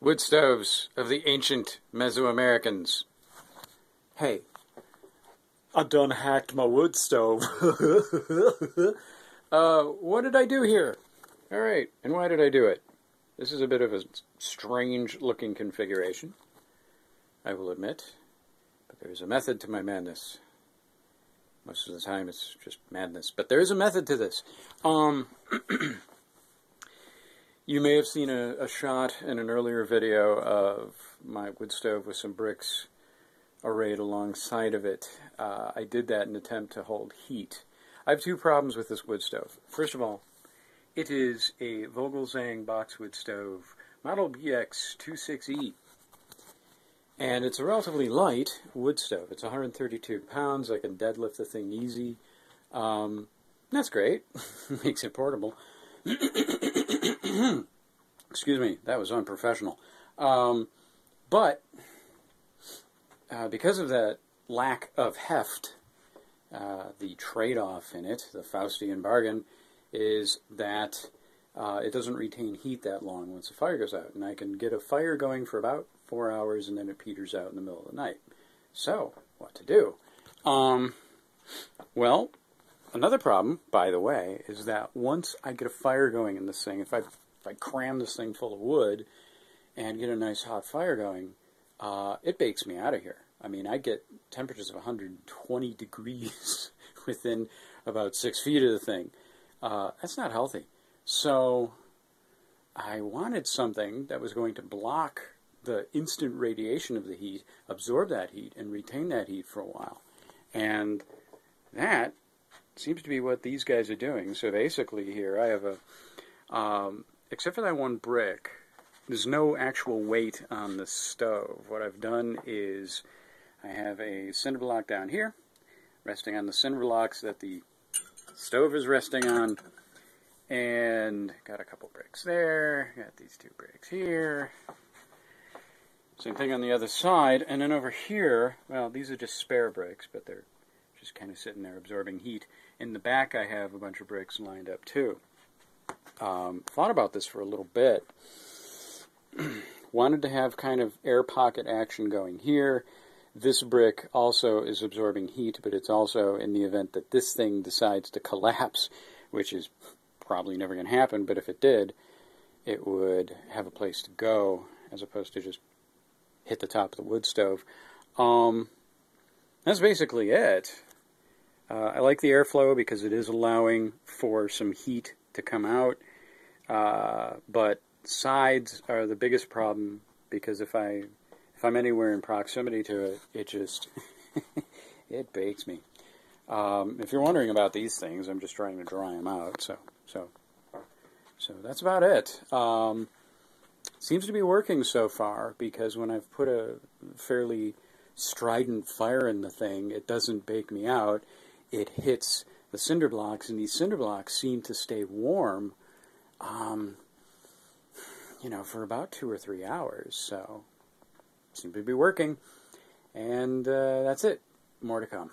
Wood stoves of the ancient Mesoamericans. Hey, I done hacked my wood stove. What did I do here? Alright, and why did I do it? This is a bit of a strange looking configuration, I will admit, but there's a method to my madness. Most of the time it's just madness, but there is a method to this. You may have seen a shot in an earlier video of my wood stove with some bricks arrayed alongside of it. I did that in an attempt to hold heat. I have two problems with this wood stove. First of all, it is a Vogelzang boxwood stove, model BX26E. And it's a relatively light wood stove. It's 132 pounds. I can deadlift the thing easy. That's great. Makes it portable. Excuse me, that was unprofessional. But because of that lack of heft, the trade-off in it, the Faustian bargain, is that it doesn't retain heat that long once the fire goes out. And I can get a fire going for about 4 hours and then it peters out in the middle of the night. So, what to do? Well, another problem, by the way, is that once I get a fire going in this thing, if I cram this thing full of wood and get a nice hot fire going, it bakes me out of here. I mean, I get temperatures of 120 degrees within about 6 feet of the thing. That's not healthy. So I wanted something that was going to block the instant radiation of the heat, absorb that heat, and retain that heat for a while. And that seems to be what these guys are doing. So basically here I have a, except for that one brick, there's no actual weight on the stove. What I've done is I have a cinder block down here, resting on the cinder blocks that the stove is resting on, and got a couple bricks there, got these two bricks here, same thing on the other side, and then over here, well, these are just spare bricks, but they're just kind of sitting there absorbing heat. In the back I have a bunch of bricks lined up too. Thought about this for a little bit. Wanted to have kind of air pocket action going here. This brick also is absorbing heat, but it's also in the event that this thing decides to collapse, which is probably never going to happen, but if it did, it would have a place to go as opposed to just hit the top of the wood stove. That's basically it. I like the airflow because it is allowing for some heat to come out, but sides are the biggest problem because if I'm anywhere in proximity to it, it just it bakes me. If you're wondering about these things, I'm just trying to dry them out. So that's about it. Seems to be working so far because when I've put a fairly strident fire in the thing, it doesn't bake me out. It hits the cinder blocks, and these cinder blocks seem to stay warm, you know, for about 2 or 3 hours. So, seem to be working. And that's it. More to come.